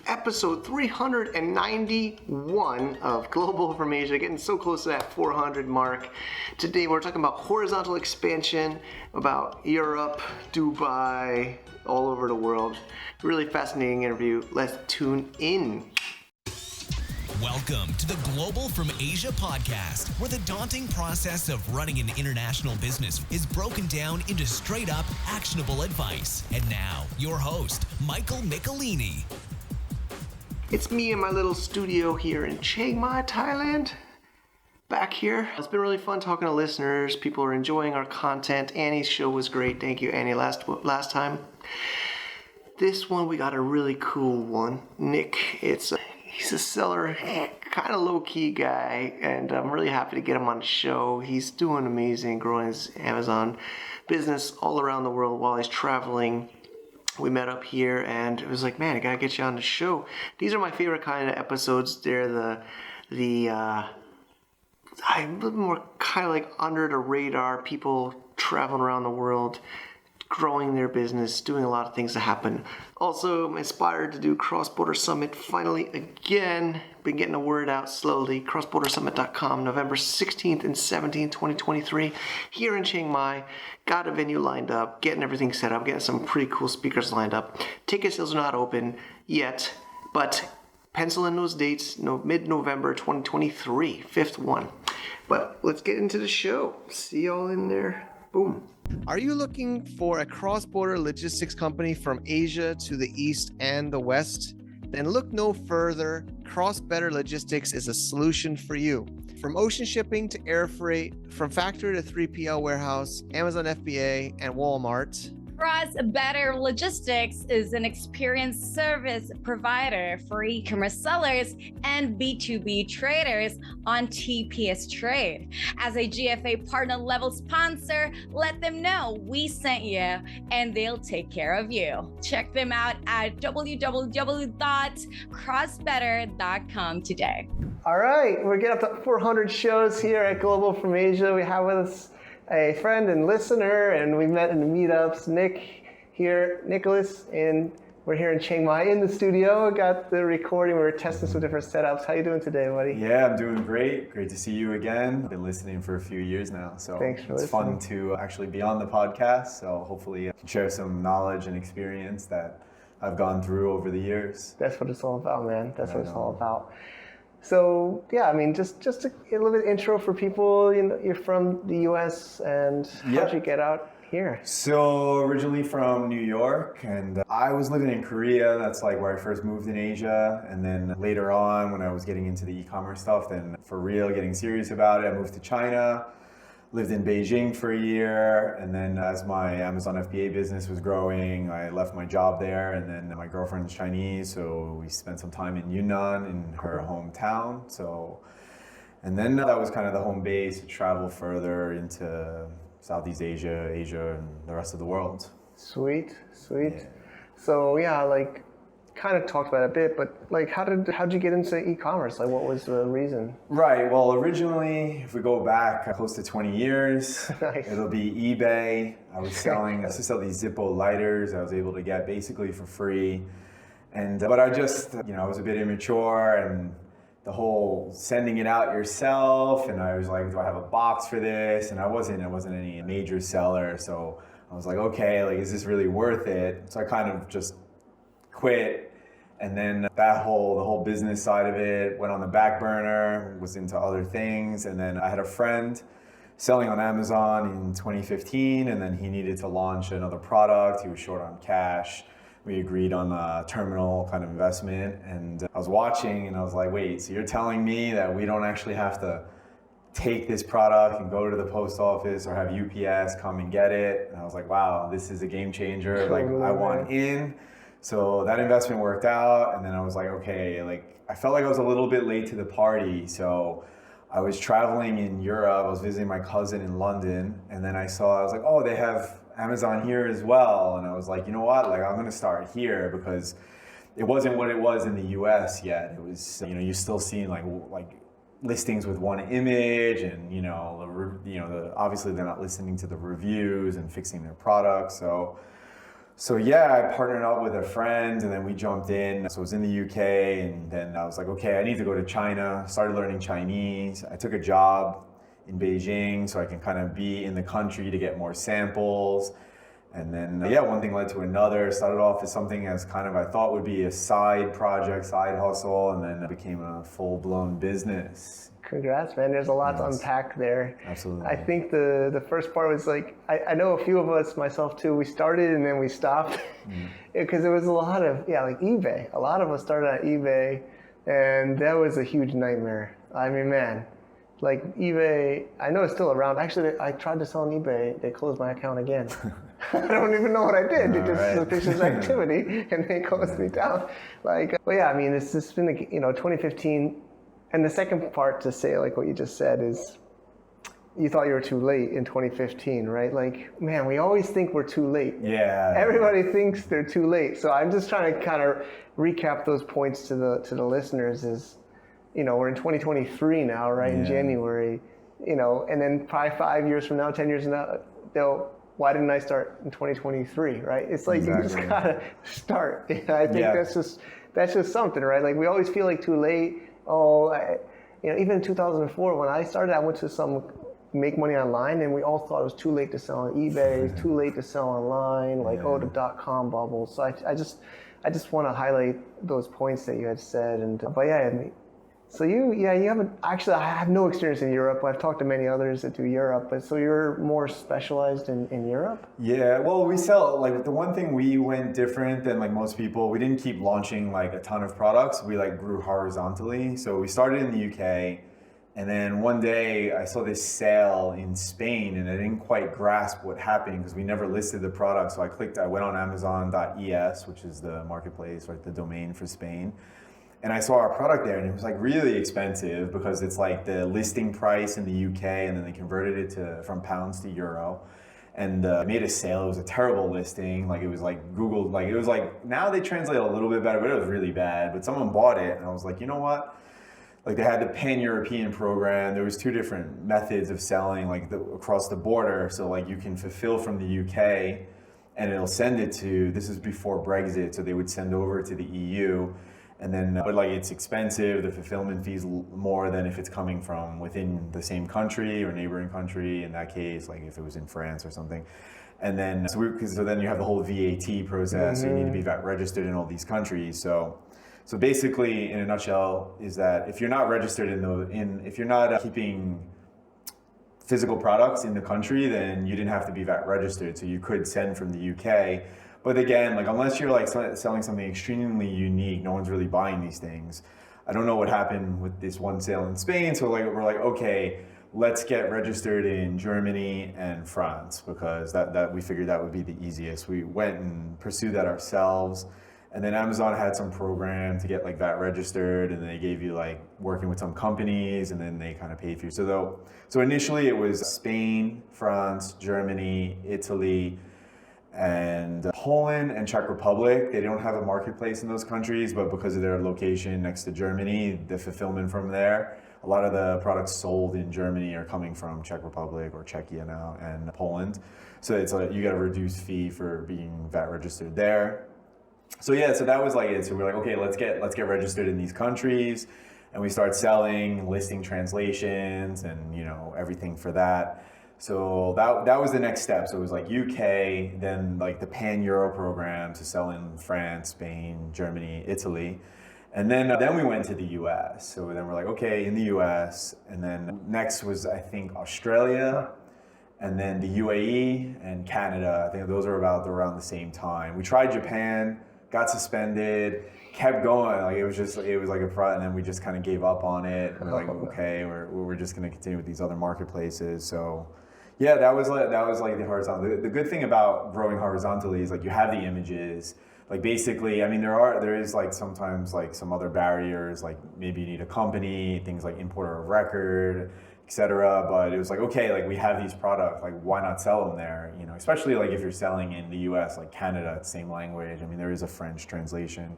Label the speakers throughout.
Speaker 1: episode 391 of Global from Asia, getting so close to that 400 mark. Today we're talking about horizontal expansion, about Europe, Dubai, all over the world. Really fascinating interview. Let's tune in.
Speaker 2: Welcome to the Global from Asia podcast, where the daunting process of running an international business is broken down into straight up actionable advice. And now, your host, Michael Michelini.
Speaker 1: It's me in my little studio here in Chiang Mai, Thailand. Back here. It's been really fun talking to listeners. People are enjoying our content. Annie's show was great. Thank you, Annie, last time. This one, we got a really cool one. Nick, he's a seller, kind of low-key guy, and I'm really happy to get him on the show. He's doing amazing, growing his Amazon business all around the world while he's traveling. We met up here, and it was like, man, I gotta get you on the show. These are my favorite kind of episodes. They're a little more kind of like under the radar, people traveling around the world, growing their business, doing a lot of things to happen. Also, I'm inspired to do Cross-Border Summit finally again. Been getting the word out slowly. CrossBorderSummit.com, November 16th and 17th, 2023, here in Chiang Mai. Got a venue lined up, getting everything set up, getting some pretty cool speakers lined up. Ticket sales are not open yet, but pencil in those dates, mid-November 2023, 5th one. But let's get into the show. See y'all in there. Boom. Are you looking for a cross-border logistics company from Asia to the East and the West? Then look no further. Cross-Better Logistics is a solution for you. From ocean shipping to air freight, from factory to 3PL warehouse, Amazon FBA, and Walmart.
Speaker 3: Cross-Better Logistics is an experienced service provider for e-commerce sellers and B2B traders on TPS Trade. As a GFA partner level sponsor, let them know we sent you and they'll take care of you. Check them out at www.crossbetter.com today.
Speaker 1: All right, we're getting up to 400 shows here at Global from Asia. We have with us a friend and listener, and we met in the meetups. Nicholas, and we're here in Chiang Mai in the studio. Got the recording. We were testing some different setups. How you doing today, buddy?
Speaker 4: Yeah, I'm doing great. Great to see you again. Been listening for a few years now, so
Speaker 1: thanks for
Speaker 4: it's
Speaker 1: listening.
Speaker 4: fun to actually be on the podcast. So hopefully I can share some knowledge and experience that I've gone through over the years.
Speaker 1: That's what it's all about, man. That's what it's all about. So yeah, I mean, just a little bit intro for people. You know, you're from the U.S. and how'd you get out here?
Speaker 4: So originally from New York, and I was living in Korea. That's like where I first moved in Asia. And then later on, when I was getting into the e-commerce stuff, then for real, getting serious about it, I moved to China. Lived in Beijing for a year, and then as my Amazon FBA business was growing, I left my job there, and then my girlfriend's Chinese, so we spent some time in Yunnan, in her hometown. And then that was kind of the home base to travel further into Southeast Asia, and the rest of the world.
Speaker 1: Sweet.
Speaker 4: Yeah.
Speaker 1: So yeah, like kind of talked about it a bit, but like how'd you get into e-commerce? Like what was the reason?
Speaker 4: Right, well originally, if we go back close to 20 years,
Speaker 1: Nice.
Speaker 4: It'll be eBay. I used to sell these Zippo lighters I was able to get basically for free. But I just, I was a bit immature, and the whole sending it out yourself, and I was like, do I have a box for this? And I wasn't any major seller, so I was like, okay, like is this really worth it? So I kind of just quit, and then the whole business side of it went on the back burner, was into other things, and then I had a friend selling on Amazon in 2015, and then he needed to launch another product. He was short on cash. We agreed on a terminal kind of investment, and I was watching and I was like, wait, so you're telling me that we don't actually have to take this product and go to the post office or have UPS come and get it? And I was like, wow, this is a game changer. Like I want in. So that investment worked out, and then I was like, okay, like I felt like I was a little bit late to the party. So I was traveling in Europe, I was visiting my cousin in London, and then I was like, oh, they have Amazon here as well. And I was like, you know what, like I'm gonna start here, because it wasn't what it was in the US yet. It was, you're still seeing like listings with one image, and obviously they're not listening to the reviews and fixing their products. So So yeah, I partnered up with a friend and then we jumped in. So I was in the UK and then I was like, okay, I need to go to China. Started learning Chinese. I took a job in Beijing so I can kind of be in the country to get more samples. And then, yeah, one thing led to another. Started off as something as kind of I thought would be a side project, side hustle, and then it became a full-blown business.
Speaker 1: Congrats, man. There's a lot to unpack there.
Speaker 4: Absolutely.
Speaker 1: I think the first part was like, I know a few of us, myself too, we started and then we stopped because there was a lot of, like eBay. A lot of us started on eBay and that was a huge nightmare. I mean, man, like eBay, I know it's still around. Actually, I tried to sell on eBay. They closed my account again. I don't even know what I did. It just suspicious activity and they closed me down. Like, but yeah, I mean, it's just been, 2015. And the second part to say, like what you just said, is you thought you were too late in 2015, right? Like, man, we always think we're too late.
Speaker 4: Yeah.
Speaker 1: Everybody thinks they're too late. So I'm just trying to kind of recap those points to the listeners is, we're in 2023 now, right? In January, and then probably 5 years from now, 10 years from now, why didn't I start in 2023, right? It's like you just gotta start. I think that's just something, right? Like we always feel like too late. Even in 2004 when I started, I went to some make money online, and we all thought it was too late to sell on eBay, too late to sell online, like the .com bubble. So I just want to highlight those points that you had said, So you haven't, actually, I have no experience in Europe. I've talked to many others that do Europe, but so you're more specialized in Europe?
Speaker 4: Yeah, well, we sell, like the one thing we went different than like most people, we didn't keep launching like a ton of products. We like grew horizontally. So we started in the UK, and then one day I saw this sale in Spain and I didn't quite grasp what happened because we never listed the product. So I went on Amazon.es, which is the marketplace, right, the domain for Spain. And I saw our product there and it was like really expensive because it's like the listing price in the UK and then they converted it from pounds to euro. And I made a sale. It was a terrible listing. Like it was like Google, like it was like, now they translate a little bit better, but it was really bad. But someone bought it and I was like, you know what? Like they had the pan-European program. There was 2 different methods of selling like across the border. So like you can fulfill from the UK and it'll send it to, this is before Brexit, so they would send over to the EU. And then, but like it's expensive, the fulfillment fees more than if it's coming from within the same country or neighboring country. In that case, like if it was in France or something. And then, so then you have the whole VAT process. So you need to be VAT registered in all these countries. So basically, in a nutshell, is that if you're not registered if you're not keeping physical products in the country, then you didn't have to be VAT registered. So you could send from the UK. But again, like unless you're like selling something extremely unique, no one's really buying these things. I don't know what happened with this one sale in Spain. So like we're like, okay, let's get registered in Germany and France because that we figured that would be the easiest. We went and pursued that ourselves. And then Amazon had some program to get like VAT registered, and they gave you like working with some companies, and then they kind of paid for you. So initially it was Spain, France, Germany, Italy, and Poland and Czech Republic. They don't have a marketplace in those countries, but because of their location next to Germany, the fulfillment from there, a lot of the products sold in Germany are coming from Czech Republic or Czechia now and Poland. So it's like you got a reduced fee for being VAT registered there. So that was like it. So we're like, okay, let's get registered in these countries, and we start selling, listing translations, and everything for that. So that was the next step. So it was like UK, then like the Pan-Euro program to sell in France, Spain, Germany, Italy. And then we went to the US. So then we're like, okay, in the US. And then next was, I think, Australia, and then the UAE and Canada. I think those are about around the same time. We tried Japan, got suspended, kept going. Like it was like a pro, and then we just kind of gave up on it. And we're like, okay, we're just going to continue with these other marketplaces. So yeah, that was like the horizontal. The good thing about growing horizontally is like you have the images. Like basically, I mean, there is like sometimes like some other barriers, like maybe you need a company, things like importer of record, etc. But it was like, okay, like we have these products, like why not sell them there? Especially like if you're selling in the US, like Canada, it's same language. I mean, there is a French translation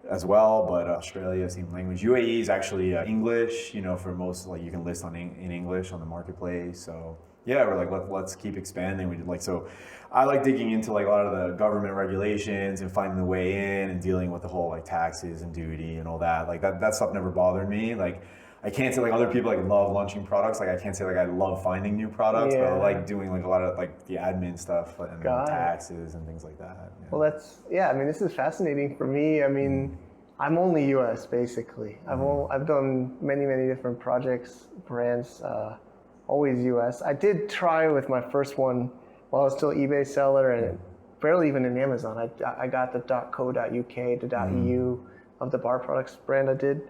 Speaker 4: as well, but Australia, same language. UAE is actually English, for most, like you can list in English on the marketplace. So yeah, we're like, let's keep expanding. We did like, so I like digging into like a lot of the government regulations and finding the way in and dealing with the whole like taxes and duty and all that. Like that stuff never bothered me. Like I can't say like other people like love launching products. Like I can't say like I love finding new products, but I like doing like a lot of like the admin stuff and taxes and things like that. Yeah.
Speaker 1: Well, I mean, this is fascinating for me. I mean, I'm only US basically. I've done many different projects, brands, always US. I did try with my first one while I was still eBay seller and barely even in Amazon. I got the .co.uk, the .eu of the bar products brand I did.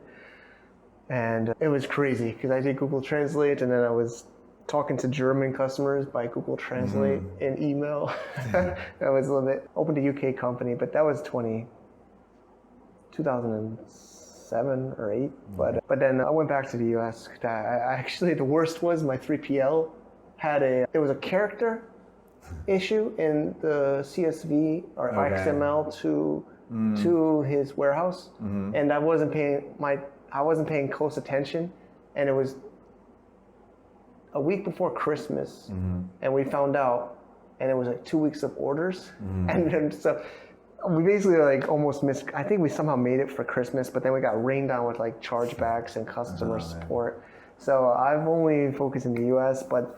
Speaker 1: And it was crazy because I did Google Translate and then I was talking to German customers by Google Translate in email. That was a little bit open to UK company, but that was 2007 or 8. But then I went back to the US. I actually, the worst was my 3PL there was a character issue in the CSV or XML to his warehouse, and I wasn't paying close attention, and it was a week before Christmas, and we found out, and it was like 2 weeks of orders, and then so we basically like almost missed. I think we somehow made it for Christmas, but then we got rained on with like chargebacks and customer support. So I've only focused in the U.S., but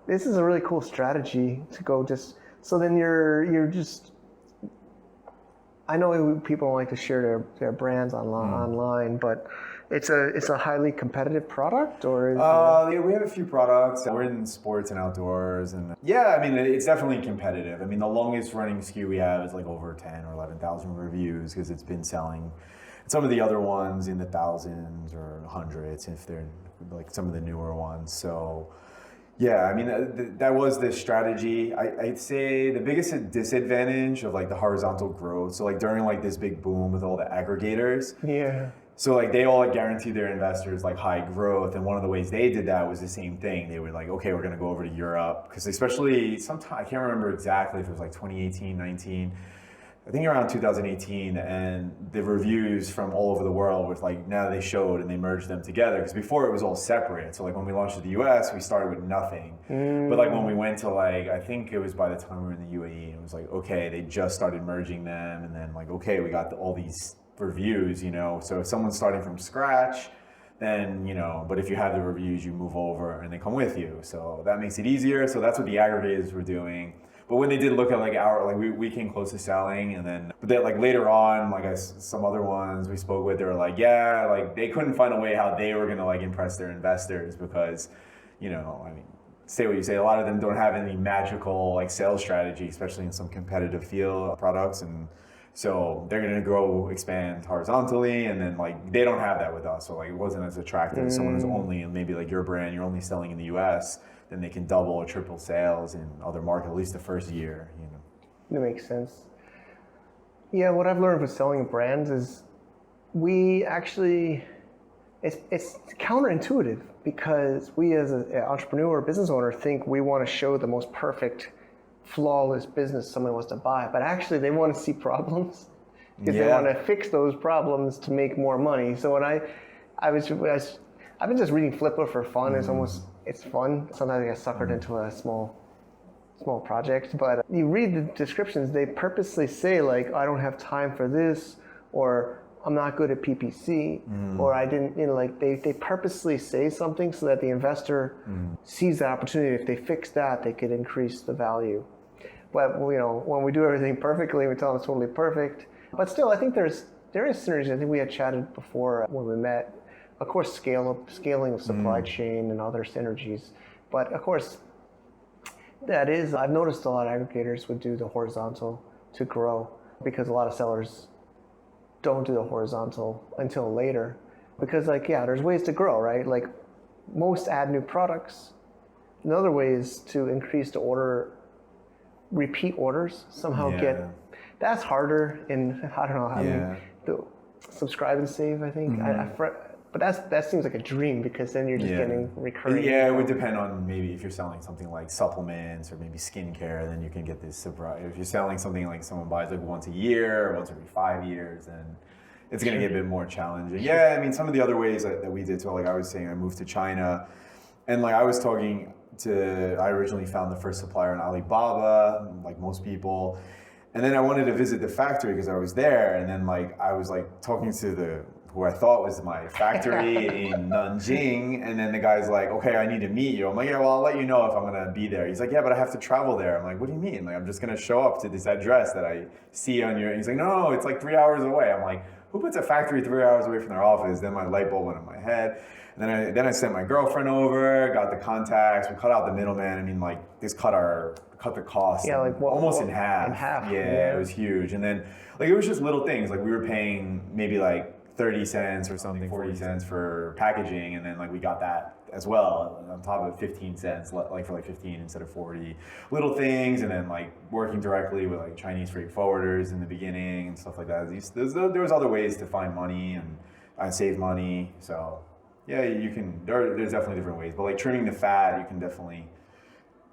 Speaker 1: this is a really cool strategy to go just. So then you're just. I know people don't like to share their brands online, but it's a highly competitive product, or is
Speaker 4: we have a few products. We're in sports and outdoors, and yeah, I mean it's definitely competitive. I mean the longest running SKU we have is like over 10 or 11,000 reviews because it's been selling. Some of the other ones in the thousands or hundreds if they're like some of the newer ones. So. Yeah, I mean, that was the strategy. I'd say the biggest disadvantage of like the horizontal growth. So like during like this big boom with all the aggregators. Yeah. So like they all like guaranteed their investors like high growth. And one of the ways they did that was the same thing. They were like, okay, we're going to go over to Europe. Because especially sometime, I can't remember exactly if it was like 2018, 19. I think around 2018, and the reviews from all over the world was like, now they showed and they merged them together. Because before it was all separate. So like when we launched in the US, we started with nothing. But like when we went to like, I think it was by the time we were in the UAE, it was like, okay, they just started merging them. And then like, okay, we got all these reviews, you know. So if someone's starting from scratch, then, you know, but if you have the reviews, you move over and they come with you. So that makes it easier. So that's what the aggregators were doing. But when they did look at like we came close to selling, and then but then like later on, like some other ones we spoke with, they were like, yeah, like they couldn't find a way how they were gonna like impress their investors because, you know, I mean, say what you say, a lot of them don't have any magical like sales strategy, especially in some competitive field products, and so they're gonna go expand horizontally, and then like they don't have that with us, so like it wasn't as attractive as someone who's only in maybe like your brand, you're only selling in the US. Then they can double or triple sales in other markets, at least the first year, you know.
Speaker 1: That makes sense. Yeah, what I've learned with selling brands is it's counterintuitive because we as an entrepreneur or business owner think we want to show the most perfect, flawless business someone wants to buy, but actually they want to see problems because they want to fix those problems to make more money. So when I've been just reading Flipper for fun. It's fun. Sometimes I get suckered into a small project, but you read the descriptions, they purposely say like, I don't have time for this, or I'm not good at PPC, or I didn't, you know, like they purposely say something so that the investor sees the opportunity. If they fix that, they could increase the value. But, you know, when we do everything perfectly, we tell them it's totally perfect. But still, I think there is synergy. I think we had chatted before when we met. Of course, scaling of supply chain and other synergies. But of course, I've noticed a lot of aggregators would do the horizontal to grow because a lot of sellers don't do the horizontal until later. Because like, yeah, there's ways to grow, right? Like most add new products. Another way is to increase the repeat orders, somehow that's harder in, I don't know, I mean, the subscribe and save, I think. But that seems like a dream because then you're just getting recurring.
Speaker 4: Yeah, it would depend on maybe if you're selling something like supplements or maybe skincare, then you can get this surprise. If you're selling something like someone buys like once a year or once every 5 years, then it's going to get a bit more challenging. Yeah, I mean, some of the other ways that we did, so like I was saying, I moved to China, and like I was talking I originally found the first supplier on Alibaba, like most people. And then I wanted to visit the factory because I was there. And then like I was like talking to who I thought was my factory in Nanjing. And then the guy's like, okay, I need to meet you. I'm like, yeah, well, I'll let you know if I'm going to be there. He's like, yeah, but I have to travel there. I'm like, what do you mean? Like, I'm just going to show up to this address that I see on your, and he's like, no, it's like 3 hours away. I'm like, who puts a factory 3 hours away from their office? Then my light bulb went in my head. And then I sent my girlfriend over, got the contacts, we cut out the middleman. I mean, like this cut the cost almost in half.
Speaker 1: In half.
Speaker 4: Yeah, it was huge. And then like it was just little things. Like we were paying maybe like 30 cents or something, 40 cents for packaging, and then like we got that as well on top of 15 cents, like for like 15 instead of 40. Little things, and then like working directly with like Chinese freight forwarders in the beginning and stuff like that. There was other ways to find money and save money. So yeah, you can. There's definitely different ways, but like trimming the fat, you can definitely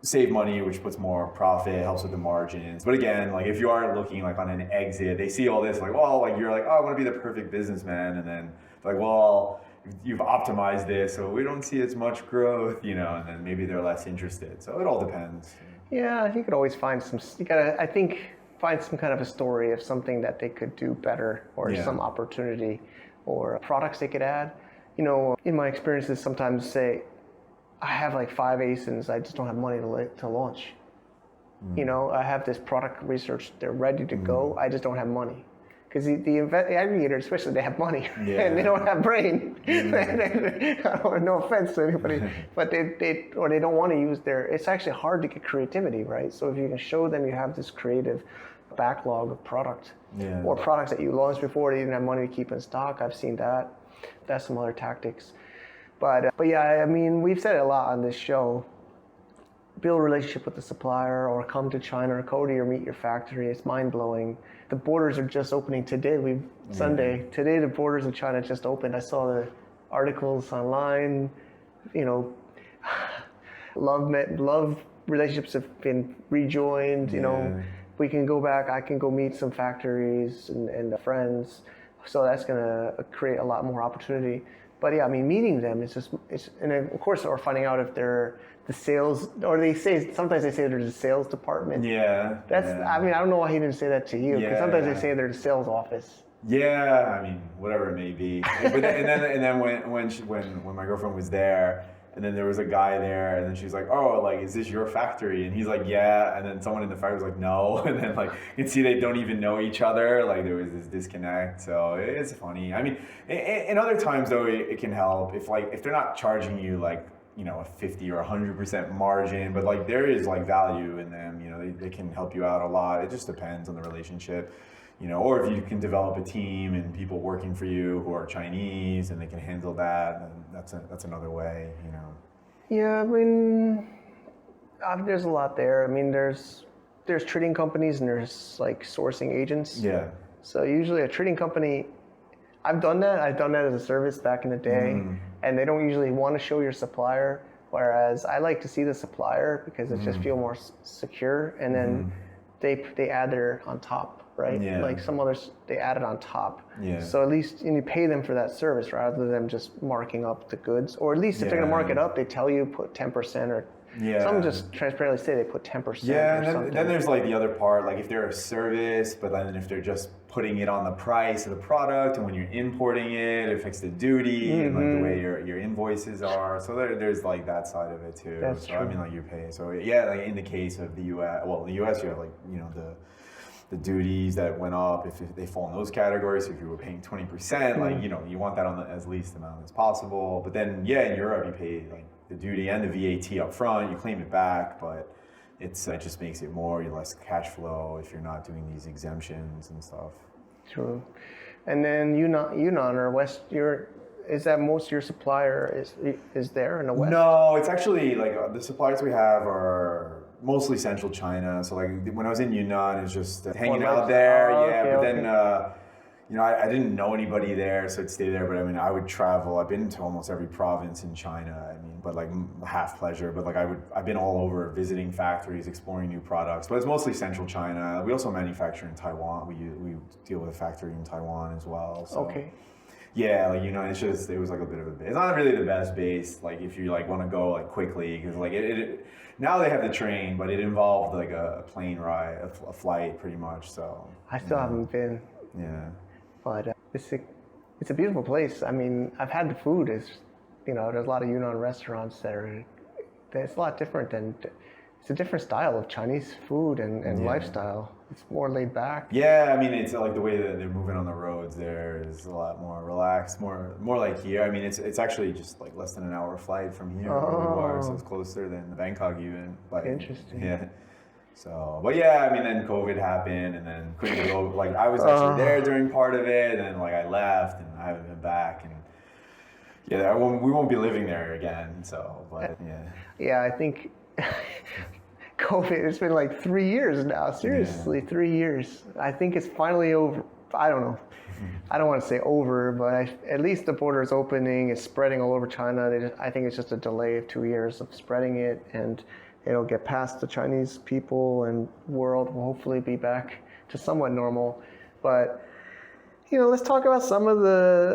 Speaker 4: save money, which puts more profit, helps with the margins. But again, like if you are looking like on an exit, they see all this like, well, like you're like, oh, I want to be the perfect businessman, and then like, well, you've optimized this, so we don't see as much growth, you know, and then maybe they're less interested. So it all depends.
Speaker 1: Yeah, I think you could always find you gotta, I think, find some kind of a story of something that they could do better, or some opportunity, or products they could add. You know, in my experiences, sometimes say, I have like 5 ASINs, I just don't have money to launch. You know, I have this product research, they're ready to go, I just don't have money. Because the aggregators, especially, they have money and they don't have brain. No offense to anybody, but they don't want to use it's actually hard to get creativity, right? So if you can show them you have this creative backlog of product, or products that you launched before that you didn't have money to keep in stock, I've seen that. That's some other tactics. But yeah, I mean, we've said it a lot on this show. Build a relationship with the supplier, or come to China, or go to meet your factory. It's mind-blowing. The borders are just opening today. Sunday. Today, the borders of China just opened. I saw the articles online. You know, love relationships have been rejoined. You know, we can go back. I can go meet some factories and friends. So that's going to create a lot more opportunity. But yeah, I mean, meeting them and of course, or finding out if they're the sales, or sometimes they say they're the sales department.
Speaker 4: Yeah.
Speaker 1: I mean, I don't know why he didn't say that to you, because sometimes they say they're the sales office.
Speaker 4: Yeah, I mean, whatever it may be. But then when my girlfriend was there, and then there was a guy there, and then she's like, oh, like, is this your factory? And he's like, yeah. And then someone in the factory was like, no. And then like, you can see they don't even know each other. Like there was this disconnect. So it's funny. I mean, in other times though, it can help if they're not charging you like, you know, a 50 or 100% margin, but like there is like value in them, you know, they can help you out a lot. It just depends on the relationship. You know, or if you can develop a team and people working for you who are Chinese and they can handle that, then that's another way, you know.
Speaker 1: Yeah, I mean, there's a lot there. I mean, there's trading companies and there's like sourcing agents.
Speaker 4: Yeah.
Speaker 1: So usually a trading company, I've done that as a service back in the day, and they don't usually want to show your supplier, whereas I like to see the supplier because it just feel more secure, and then they add their on top. Right?
Speaker 4: Yeah.
Speaker 1: Like some others, they add it on top.
Speaker 4: Yeah.
Speaker 1: So at least you pay them for that service rather than just marking up the goods. Or at least if they're going to mark it up, they tell you put 10%, or some just transparently say they put 10%.
Speaker 4: Yeah,
Speaker 1: or
Speaker 4: and then there's like the other part, like if they're a service, but then if they're just putting it on the price of the product, and when you're importing it, it affects the duty and like the way your invoices are. So there's like that side of it too.
Speaker 1: That's true.
Speaker 4: I mean, like you pay. So yeah, like in the case of the US, well, in the US you have like, you know, the duties that went up, if they fall in those categories. So if you were paying 20%, like, you know, you want that on the as least amount as possible. But then, yeah, in Europe, you pay like the duty and the VAT up front, you claim it back, but it just makes it more, less cash flow if you're not doing these exemptions and stuff.
Speaker 1: True. And then Yunnan or West, is that most of your supplier is there in the West?
Speaker 4: No, it's actually like the suppliers we have are mostly central China. So like when I was in Yunnan, it's just hanging out there. Then you know, I didn't know anybody there, so I'd stay there. But I mean, I would travel. I've been to almost every province in China. I mean, but like half pleasure. But like I've been all over visiting factories, exploring new products. But it's mostly central China. We also manufacture in Taiwan. We deal with a factory in Taiwan as well. So.
Speaker 1: Okay.
Speaker 4: Yeah, like, it's just, it was like a bit of a base. It's not really the best base, like if you like want to go like quickly, because like now they have the train, but it involved like a plane ride, a flight pretty much. So
Speaker 1: I still haven't been,
Speaker 4: yeah,
Speaker 1: but it's a beautiful place. I mean, I've had the food. There's a lot of Yunnan restaurants it's a lot different than. It's a different style of Chinese food and lifestyle. It's more laid back.
Speaker 4: Yeah, I mean, it's like the way that they're moving on the roads there is a lot more relaxed, more like here. I mean, it's actually just like less than an hour flight from here where we are, so it's closer than Bangkok even. But,
Speaker 1: interesting.
Speaker 4: Yeah. So, but yeah, I mean, then COVID happened, and then couldn't go. Like, I was actually there during part of it, and then like I left, and I haven't been back, and yeah, we won't be living there again. So, but yeah.
Speaker 1: Yeah, I think. COVID, it's been like 3 years now. Seriously, 3 years. I think it's finally over. I don't know. I don't want to say over, but at least the border is opening. It's spreading all over China. I think it's just a delay of 2 years of spreading it, and it'll get past the Chinese people, and world will hopefully be back to somewhat normal. But let's talk about some of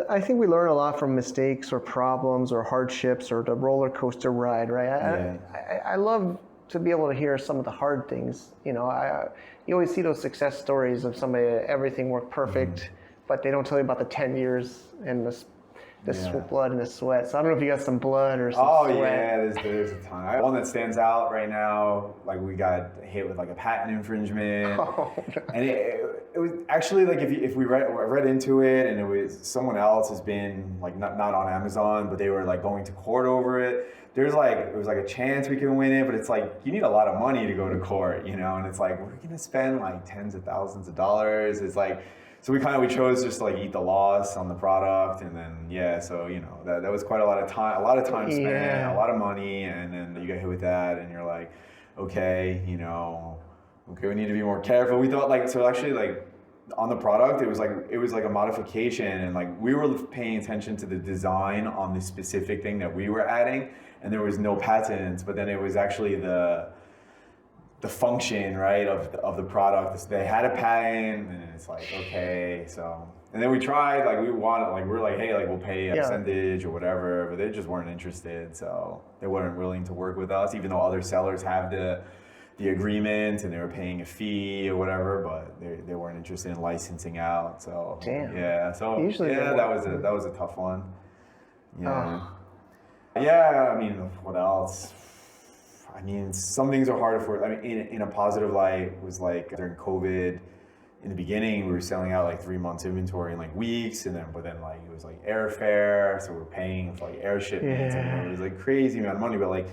Speaker 1: I think we learn a lot from mistakes or problems or hardships or the roller coaster ride, right? I love to be able to hear some of the hard things. You always see those success stories of somebody that everything worked perfect, but they don't tell you about the 10 years and the blood and the sweat. So I don't know if you got some blood or some sweat.
Speaker 4: Oh yeah, there's a ton. One that stands out right now, like we got hit with like a patent infringement, and it was actually like if we read into it, and it was someone else has been like not on Amazon, but they were like going to court over it. It was like a chance we can win it, but it's like you need a lot of money to go to court, and it's like we're gonna spend like tens of thousands of dollars. It's like. So we chose just to like eat the loss on the product, and then so that was quite a lot of time spent, a lot of money, and then you get hit with that, and you're like, okay, we need to be more careful. We thought actually on the product, it was like a modification, and like we were paying attention to the design on the specific thing that we were adding, and there was no patents, but then it was actually the function, right, of the product. They had a patent, and it's like, okay, so, and then we tried, we were like, hey, we'll pay a percentage or whatever, but they just weren't interested, so they weren't willing to work with us, even though other sellers have the agreement and they were paying a fee or whatever, but they weren't interested in licensing out. So
Speaker 1: damn.
Speaker 4: Yeah, so
Speaker 1: usually
Speaker 4: that was a tough one. Yeah. Yeah, I mean, what else? I mean, some things are harder for. I mean, in a positive light, was like during COVID. In the beginning, we were selling out like 3 months inventory in like weeks, but then like it was like airfare, so we were paying for like air shipments, and it was like crazy amount of money. But like,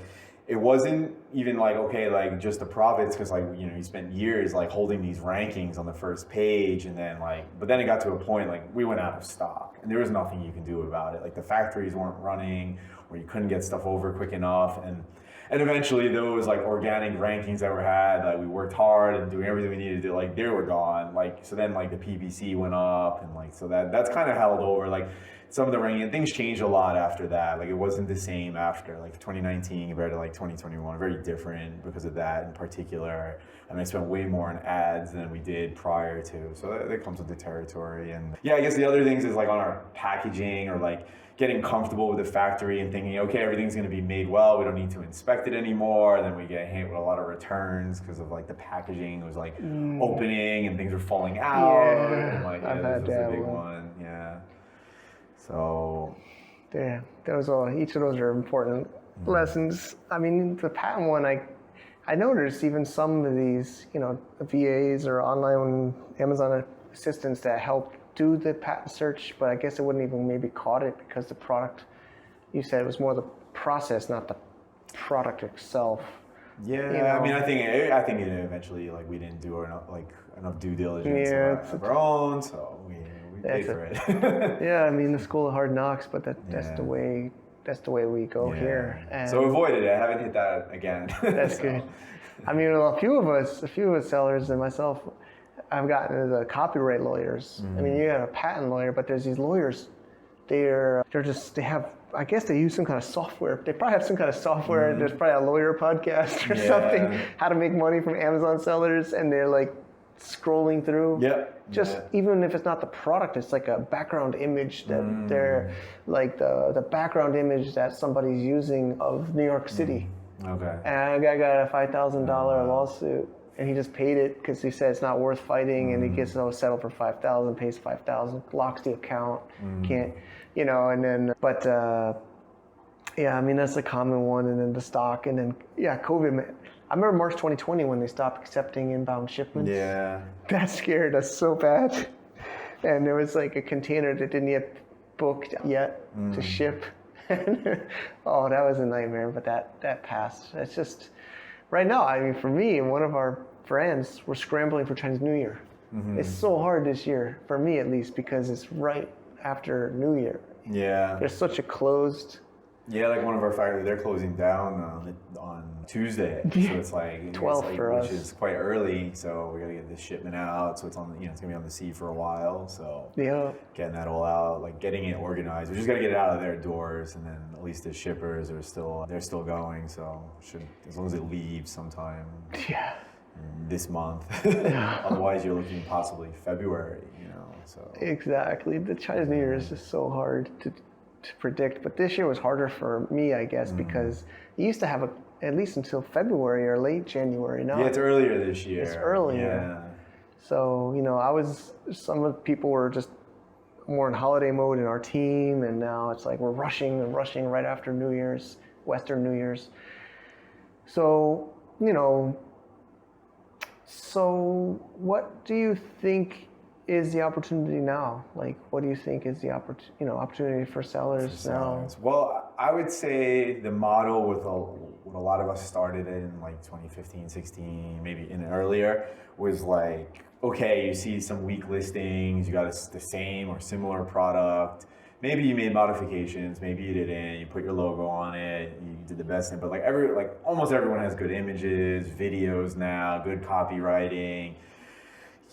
Speaker 4: it wasn't even like okay, like just the profits, because like you spent years like holding these rankings on the first page, and then but then it got to a point like we went out of stock, and there was nothing you can do about it. Like the factories weren't running, or you couldn't get stuff over quick enough, and eventually those like organic rankings that were had, like we worked hard and doing everything we needed to do, like they were gone. So then like the PPC went up, and so that's kind of held over. Like some of the ranking, things changed a lot after that. Like it wasn't the same after like 2019 compared to like 2021, very different because of that in particular. And I spent way more on ads than we did prior to. So that comes with the territory. And yeah, I guess the other things is like on our packaging, or like getting comfortable with the factory and thinking, okay, everything's going to be made well, we don't need to inspect it anymore. And then we get hit with a lot of returns because of like the packaging was like opening and things were falling out. And like this was a big one. Yeah. So
Speaker 1: yeah, each of those are important lessons. I mean, the patent one, I noticed even some of these, VAs or online Amazon assistants that help do the patent search, but I guess it wouldn't even maybe caught it because the product, you said it was more the process, not the product itself.
Speaker 4: Yeah, I mean, I think it eventually, like, we didn't do enough due diligence of our own, so we paid for it.
Speaker 1: Yeah, I mean, the school of hard knocks, but that's the way we go here. And
Speaker 4: so avoided it. I haven't hit that again.
Speaker 1: That's good. I mean, a few of us sellers and myself, I've gotten into the copyright lawyers. I mean, you got a patent lawyer, but there's these lawyers. They have. I guess they use some kind of software. They probably have some kind of software. There's probably a lawyer podcast or something. How to make money from Amazon sellers, and they're like scrolling through.
Speaker 4: Yep.
Speaker 1: Just even if it's not the product, it's like a background image that they're like the background image that somebody's using of New York City.
Speaker 4: Okay.
Speaker 1: And a guy got a $5,000 lawsuit, and he just paid it because he said it's not worth fighting, and he gets settled for $5,000, pays $5,000, locks the account, can't, and then yeah, I mean that's a common one, and then the stock, and then COVID. Man. I remember March 2020 when they stopped accepting inbound shipments.
Speaker 4: Yeah.
Speaker 1: That scared us so bad, and there was like a container that didn't get booked yet to ship. Oh, that was a nightmare, but that passed. It's just, right now, I mean, for me and one of our friends, we're scrambling for Chinese New Year. It's so hard this year, for me at least, because it's right after New Year.
Speaker 4: Yeah.
Speaker 1: There's such a closed...
Speaker 4: Yeah, like one of our factories, they're closing down on Tuesday, so it's like
Speaker 1: 12 for us,
Speaker 4: which is quite early. So we gotta get this shipment out. So it's on, it's gonna be on the sea for a while. So getting that all out, like getting it organized. We just gotta get it out of their doors, and then at least the shippers are still going. So as long as it leaves sometime this month. Otherwise, you're looking possibly February. So
Speaker 1: exactly. The Chinese New Year is just so hard to predict, but this year was harder for me, I guess, because you used to have at least until February or late January. Now
Speaker 4: it's earlier this year.
Speaker 1: It's earlier. Yeah. So some of the people were just more in holiday mode in our team, and now it's like we're rushing right after New Year's, Western New Year's. So so what do you think is the opportunity now? Like, what do you think is the opportunity for sellers now?
Speaker 4: Well, I would say the model with what a lot of us started in like 2015, 16, maybe in earlier, was like, okay, you see some weak listings, you got the same or similar product. Maybe you made modifications, maybe you didn't. You put your logo on it, you did the best thing. But almost everyone has good images, videos now, good copywriting.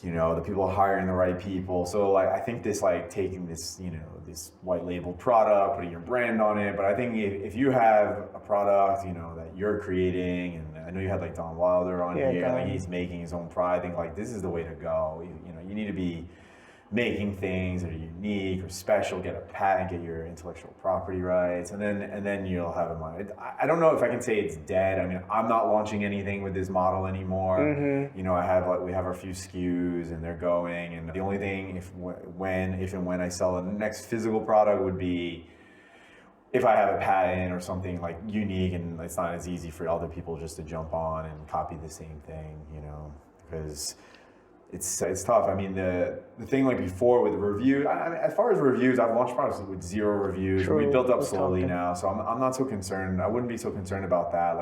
Speaker 4: The people are hiring the right people. So I think this taking this, this white label product, putting your brand on it. But I think if you have a product, that you're creating, and I know you had Don Wilder on here, he's making his own product. I think this is the way to go. You need to be making things that are unique or special, get a patent, get your intellectual property rights, and then you'll have a money. I don't know if I can say it's dead. I mean, I'm not launching anything with this model anymore. We have our few SKUs and they're going, and the only thing if and when I sell the next physical product would be if I have a patent or something unique, and it's not as easy for other people just to jump on and copy the same thing, because it's tough. I mean, the thing before with reviews, as far as reviews, I've launched products with 0 reviews.
Speaker 1: True.
Speaker 4: We built up slowly now, so I'm not so concerned. I wouldn't be so concerned about that.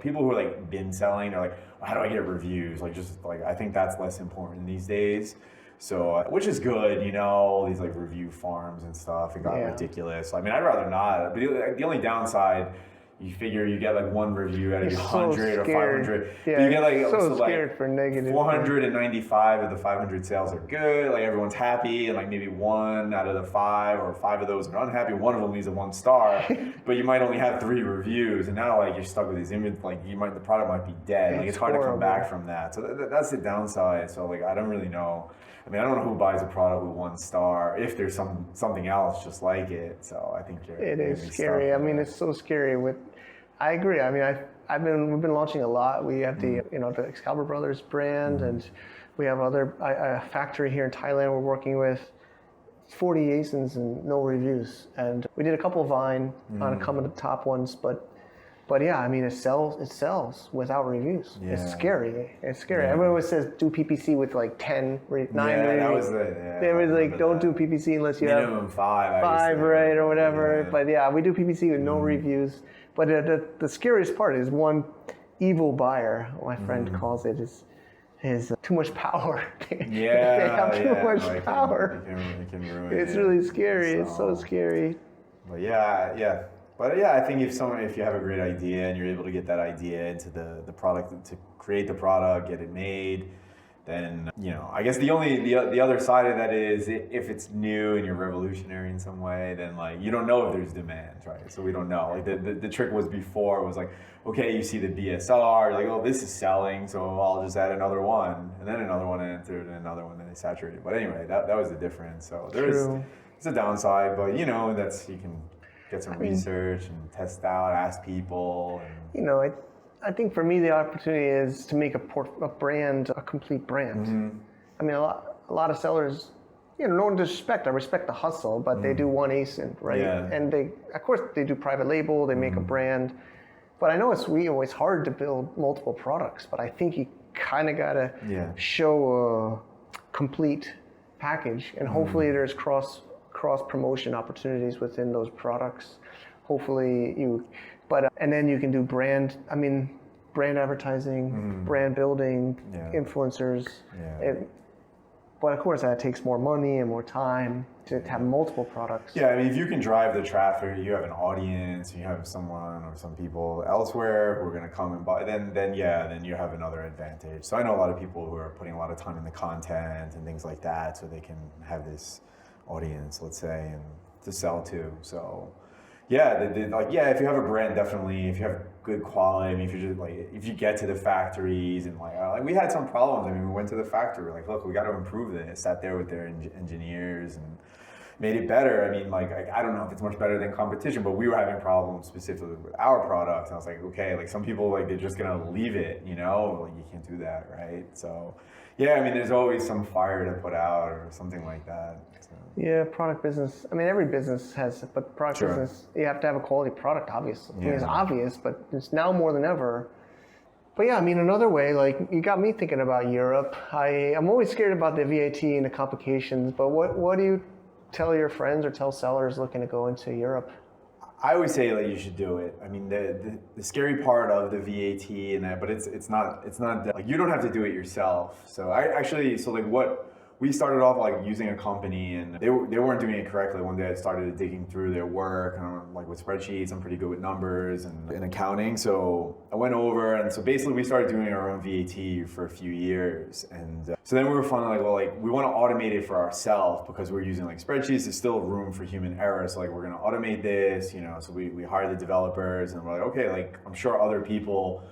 Speaker 4: People who are been selling, they're like, well, how do I get reviews? I think that's less important these days. So, which is good, these review farms and stuff. It got ridiculous. I mean, I'd rather not. But the only downside, you figure you get one review out of 100 or 500.
Speaker 1: Yeah,
Speaker 4: but you get
Speaker 1: scared for negative.
Speaker 4: 495 of the 500 sales are good. Everyone's happy, and maybe 1 out of the 5 or 5 of those are unhappy. One of them leaves a 1 star, but you might only have 3 reviews, and now you're stuck with these image. The product might be dead. It's hard to come back from that. So that's the downside. So I don't really know. I mean, I don't know who buys a product with 1 star if there's something else just like it. So I think
Speaker 1: it is scary. I mean, it's so scary. I agree. I mean, we've been launching a lot. We have the the Excalibur Brothers brand, and we have a factory here in Thailand we're working with. 40 ASINs and no reviews, and we did a couple of Vine on a couple of the top ones, but yeah, I mean, it sells without reviews. Yeah. It's scary. Yeah. Everyone always says do PPC with 9 reviews.
Speaker 4: That was it. Yeah,
Speaker 1: they were don't do PPC unless you
Speaker 4: minimum
Speaker 1: have
Speaker 4: 5,
Speaker 1: right, or whatever. Yeah. But yeah, we do PPC with no reviews. But the scariest part is one evil buyer, my friend calls it, is too much power. They have too much power.
Speaker 4: It can ruin
Speaker 1: it's really scary. It's so scary.
Speaker 4: But I think if you have a great idea and you're able to get that idea into the product, to create the product, get it made, then, I guess the other side of that is if it's new and you're revolutionary in some way, then like you don't know if there's demand, right? So we don't know. Like the trick was before it was like, okay, you see the BSR, you're like, oh, this is selling, so I'll just add another one, and then another one entered, and another one, then they saturated. But anyway, that was the difference. So there's a downside, but that's you can get some research and test out, ask people. And,
Speaker 1: I think for me the opportunity is to make a brand, a complete brand.
Speaker 4: Mm-hmm.
Speaker 1: I mean, a lot of sellers, no disrespect, I respect the hustle, but they do one ASIN, right?
Speaker 4: Yeah.
Speaker 1: And of course they do private label, they make a brand, but I know it's hard to build multiple products, but I think you kind of got to show a complete package, and hopefully there's cross promotion opportunities within those products. Hopefully and then you can do brand advertising, brand building, influencers.
Speaker 4: Yeah.
Speaker 1: But of course that takes more money and more time to have multiple products.
Speaker 4: Yeah, I mean, if you can drive the traffic, you have an audience, you have someone or some people elsewhere who are going to come and buy, then you have another advantage. So I know a lot of people who are putting a lot of time in the content and things like that, so they can have this audience, let's say, and to sell to. So if you have a brand, definitely, if you have good quality, I mean, if you get to the factories and we had some problems. I mean, we went to the factory, we're like, look, we got to improve this. Sat there with their engineers and made it better. I mean, I don't know if it's much better than competition, but we were having problems specifically with our product. And I was like, okay, some people, they're just gonna leave it, you can't do that, right? So, I mean, there's always some fire to put out or something like that. So.
Speaker 1: Yeah, product business. I mean, every business has, but product business, you have to have a quality product, obviously. I mean, it's obvious, but it's now more than ever. But I mean, another way, you got me thinking about Europe. I'm always scared about the VAT and the complications, but what do you tell your friends or tell sellers looking to go into Europe?
Speaker 4: I always say you should do it. I mean, the scary part of the VAT and that, but it's not you don't have to do it yourself. So what we started off using a company, and they weren't doing it correctly. One day I started digging through their work, and with spreadsheets, I'm pretty good with numbers and in accounting. So I went over, and so basically we started doing our own VAT for a few years, and so then we were finally we want to automate it for ourselves because we're using spreadsheets. There's still room for human error, so we're going to automate this, So we hired the developers, and we're like, okay, I'm sure other people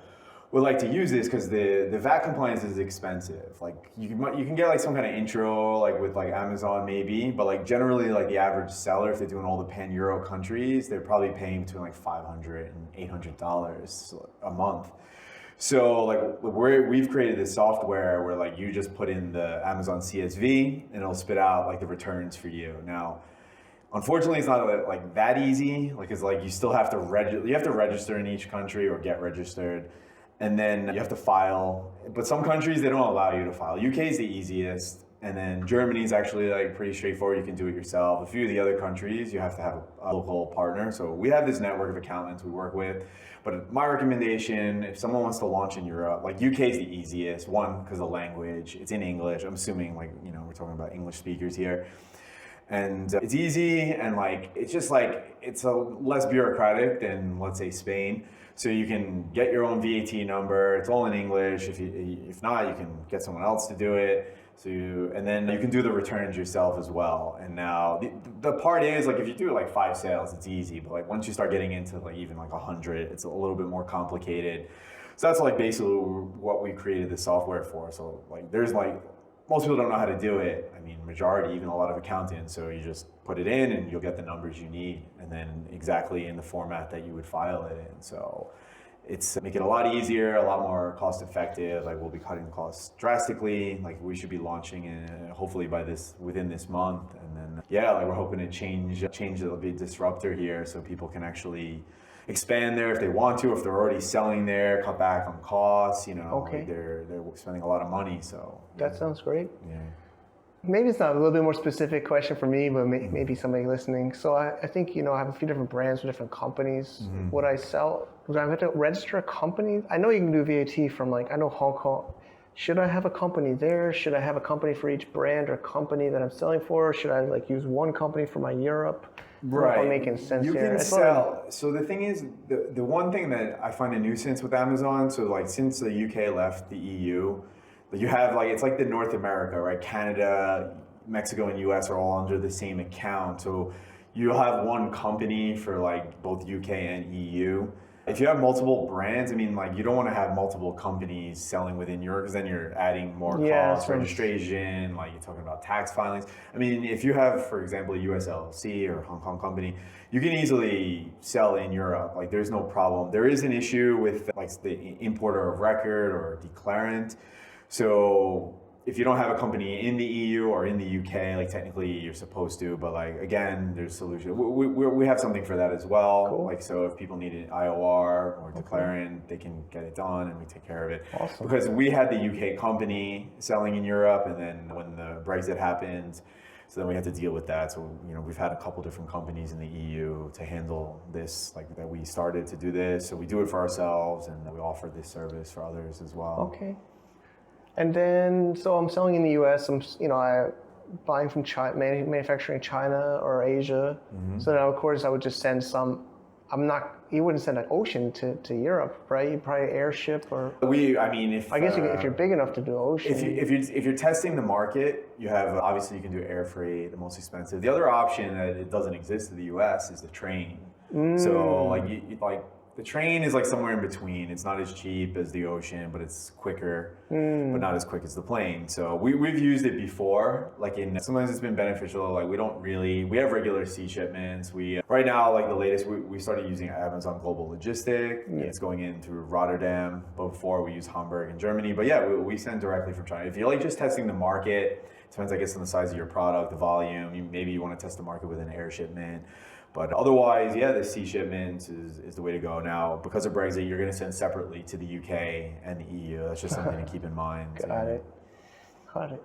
Speaker 4: would like to use this because the VAT compliance is expensive. You can get some kind of intro with Amazon maybe, but generally the average seller, if they're doing all the pan-Euro countries, they're probably paying between $500 and $800 a month. So we've created this software where you just put in the Amazon CSV and it'll spit out the returns for you. Now, unfortunately, it's not that easy. It's you still have to register in each country or get registered. And then you have to file, but some countries, they don't allow you to file. UK is the easiest, and then Germany is actually pretty straightforward. You can do it yourself. A few of the other countries, you have to have a local partner. So we have this network of accountants we work with. But my recommendation, if someone wants to launch in Europe, UK is the easiest. One, because of the language, it's in English. I'm assuming we're talking about English speakers here. And it's easy, and it's just it's a less bureaucratic than, let's say, Spain. So you can get your own VAT number. It's all in English. If not, you can get someone else to do it. And then you can do the returns yourself as well. And now the part is if you do 5 sales, it's easy. But once you start getting into even 100, it's a little bit more complicated. So that's basically what we created the software for. So there's most people don't know how to do it. I mean, majority, even a lot of accountants. So you just put it in and you'll get the numbers you need, and then exactly in the format that you would file it in. So it's make it a lot easier, a lot more cost effective. We'll be cutting costs drastically. We should be launching hopefully within this month, and then we're hoping to change the disruptor here, so people can actually expand there if they want to, if they're already selling there, cut back on costs,
Speaker 1: Okay.
Speaker 4: They're spending a lot of money, so.
Speaker 1: That sounds great.
Speaker 4: Yeah.
Speaker 1: Maybe it's not a little bit more specific question for me, but maybe somebody listening. So I think, I have a few different brands with different companies.
Speaker 4: Mm-hmm.
Speaker 1: Would I have to register a company? I know you can do VAT from I know Hong Kong. Should I have a company there? Should I have a company for each brand or company that I'm selling for? Or should I use one company for my Europe?
Speaker 4: Right.
Speaker 1: If I'm making sense
Speaker 4: you
Speaker 1: here.
Speaker 4: can sell. So the thing is, the one thing that I find a nuisance with Amazon, so since the UK left the EU, you have like, it's like the North America, right? Canada, Mexico, and US are all under the same account. So you'll have one company for like both UK and EU. If you have multiple brands, I mean, like you don't want to have multiple companies selling within Europe because then you're adding more costs, registration, like you're talking about tax filings. I mean, if you have, for example, a US LLC or Hong Kong company, you can easily sell in Europe. Like there's no problem. There is an issue with like the importer of record or declarant. So if you don't have a company in the EU or in the UK, like technically you're supposed to, but like again, there's solution. We have something for that as well.
Speaker 1: Cool.
Speaker 4: Like so, if people need an IOR or declarant, they can get it done, and we take care of it.
Speaker 1: Awesome.
Speaker 4: Because we had the UK company selling in Europe, and then when the Brexit happened, so then we had to deal with that. So we've had a couple different companies in the EU to handle this, like that we started to do this. So we do it for ourselves, and we offer this service for others as well.
Speaker 1: Okay. And then, so I'm selling in the U.S. I'm buying from China, manufacturing China or Asia. Mm-hmm. So now, of course, I would just send some. You wouldn't send an ocean to Europe, right? You'd probably airship or. If you're big enough to do ocean.
Speaker 4: If you're testing the market, you have obviously you can do air freight, the most expensive. The other option that it doesn't exist in the U.S. is the train. So the train is like somewhere in between. It's not as cheap as the ocean, but it's quicker, but not as quick as the plane. So we've used it before. Sometimes it's been beneficial. Like we have regular sea shipments. Right now, like the latest, we started using Amazon Global Logistic. Yeah. It's going in through Rotterdam. But before we use Hamburg and Germany. But yeah, we send directly from China. If you're like just testing the market, it depends I guess on the size of your product, the volume. Maybe you want to test the market with an air shipment. But otherwise, yeah, the sea shipments is the way to go. Now, because of Brexit, you're going to send separately to the UK and the EU. That's just something to keep in mind.
Speaker 1: Got it. All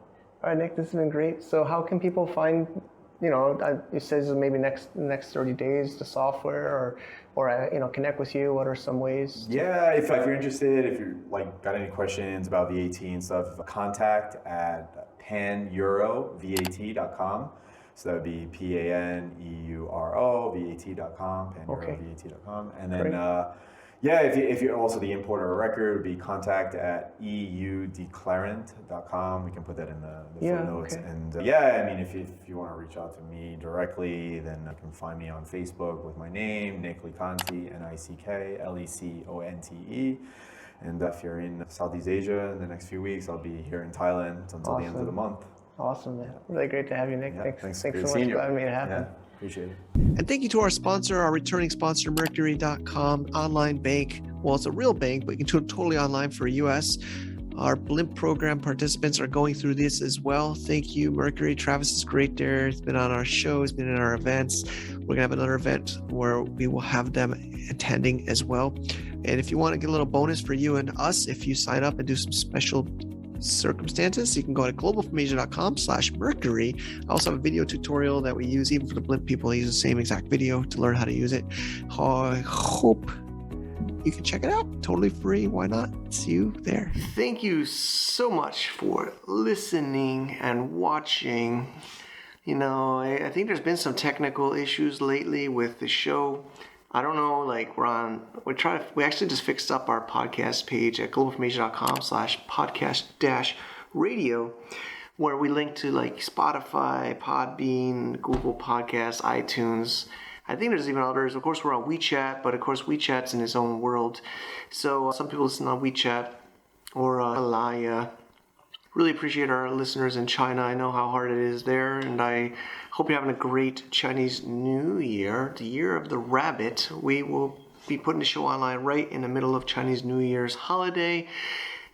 Speaker 1: right, Nick, this has been great. So how can people find, it says maybe next 30 days, the software or connect with you? What are some ways?
Speaker 4: Yeah, if you're interested, if you're got any questions about VAT and stuff, contact at paneurovat.com. So that would be PANEURO VAT.com, paneurovat.com. And then, if you're also the importer of record, it would be contact at eudeclarant.com. We can put that in the footnotes. Okay. And if you want to reach out to me directly, then you can find me on Facebook with my name, Nick Leconte, NickLeconte. And if you're in Southeast Asia in the next few weeks, I'll be here in Thailand until the end of the month.
Speaker 1: Awesome, man. Really great to have you, Nick.
Speaker 4: Yeah,
Speaker 1: thanks so much for letting me happen.
Speaker 4: Yeah, appreciate it.
Speaker 1: And thank you to our sponsor, our returning sponsor, Mercury.com, online bank. Well, it's a real bank, but you can do it totally online for US. Our Blimp program participants are going through this as well. Thank you, Mercury. Travis is great there. He's been on our show. He's been in our events. We're going to have another event where we will have them attending as well. And if you want to get a little bonus for you and us, if you sign up and do some special circumstances, you can go to globalfromasia.com/Mercury. I also have a video tutorial that we use even for the Blimp people. I use the same exact video to learn how to use it. I hope you can check it out. Totally free. Why not? See you there. Thank you so much for listening and watching. I think there's been some technical issues lately with the show. I don't know, we actually just fixed up our podcast page at globalfromasia.com/podcast-radio, where we link to Spotify, Podbean, Google Podcasts, iTunes. I think there's even others. Of course, we're on WeChat, but of course, WeChat's in its own world. So some people listen on WeChat or Alaya. Really appreciate our listeners in China. I know how hard it is there, and I hope you're having a great Chinese New Year, the year of the rabbit. We will be putting the show online right in the middle of Chinese New Year's holiday.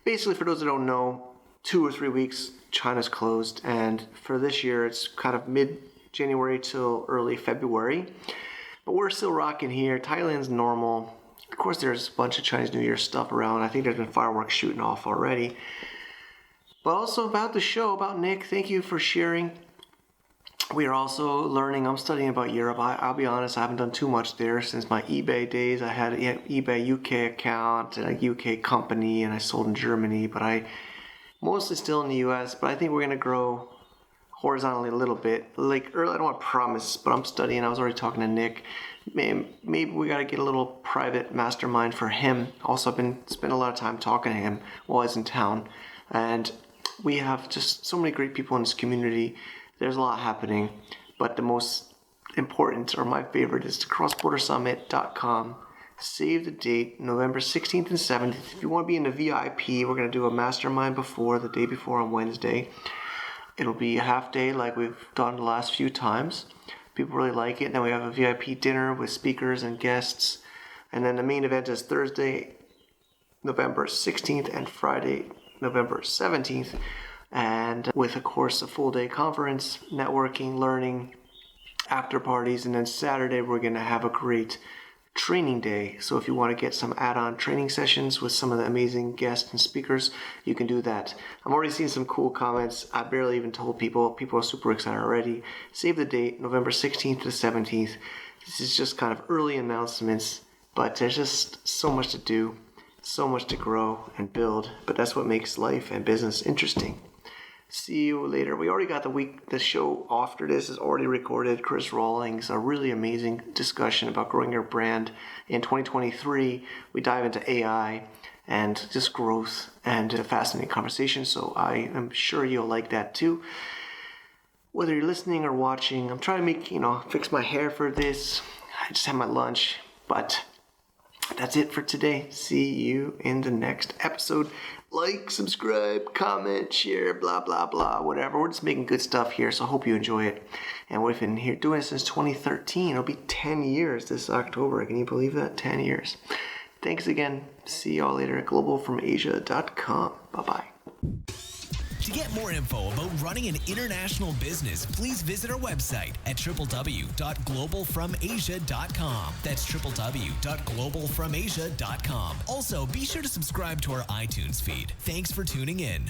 Speaker 1: Basically, for those that don't know, 2 or 3 weeks, China's closed, and for this year, it's kind of mid-January till early February. But we're still rocking here. Thailand's normal. Of course, there's a bunch of Chinese New Year stuff around. I think there's been fireworks shooting off already. But also about the show, about Nick, thank you for sharing. We are also learning. I'm studying about Europe. I'll be honest, I haven't done too much there since my eBay days. I had an eBay UK account and a UK company, and I sold in Germany, but I mostly still in the US. But I think we're going to grow horizontally a little bit. I don't want to promise, but I'm studying. I was already talking to Nick. Maybe we got to get a little private mastermind for him. Also, I've been spending a lot of time talking to him while he's in town. And we have just so many great people in this community. There's a lot happening, but the most important, or my favorite, is to crossbordersummit.com. Save the date, November 16th and 17th. If you want to be in the VIP, we're going to do a mastermind the day before on Wednesday. It'll be a half day like we've done the last few times. People really like it. And then we have a VIP dinner with speakers and guests. And then the main event is Thursday, November 16th and Friday, November 17th. And with, of course, a full day conference, networking, learning, after parties. And then Saturday, we're going to have a great training day. So if you want to get some add-on training sessions with some of the amazing guests and speakers, you can do that. I'm already seeing some cool comments. I barely even told people. People are super excited already. Save the date, November 16th to the 17th. This is just kind of early announcements, but there's just so much to do, so much to grow and build. But that's what makes life and business interesting. See you later. We already got the show after this is already recorded. Chris Rawlings, a really amazing discussion about growing your brand. In 2023, we dive into AI and just growth and a fascinating conversation. So I am sure you'll like that too. Whether you're listening or watching, I'm trying to fix my hair for this. I just had my lunch, but that's it for today. See you in the next episode. Like, subscribe, comment, share, blah, blah, blah, whatever. We're just making good stuff here, so I hope you enjoy it. And we've been here doing it since 2013. It'll be 10 years this October. Can you believe that? 10 years. Thanks again. See y'all later at globalfromasia.com. Bye-bye.
Speaker 2: To get more info about running an international business, please visit our website at www.globalfromasia.com. That's www.globalfromasia.com. Also, be sure to subscribe to our iTunes feed. Thanks for tuning in.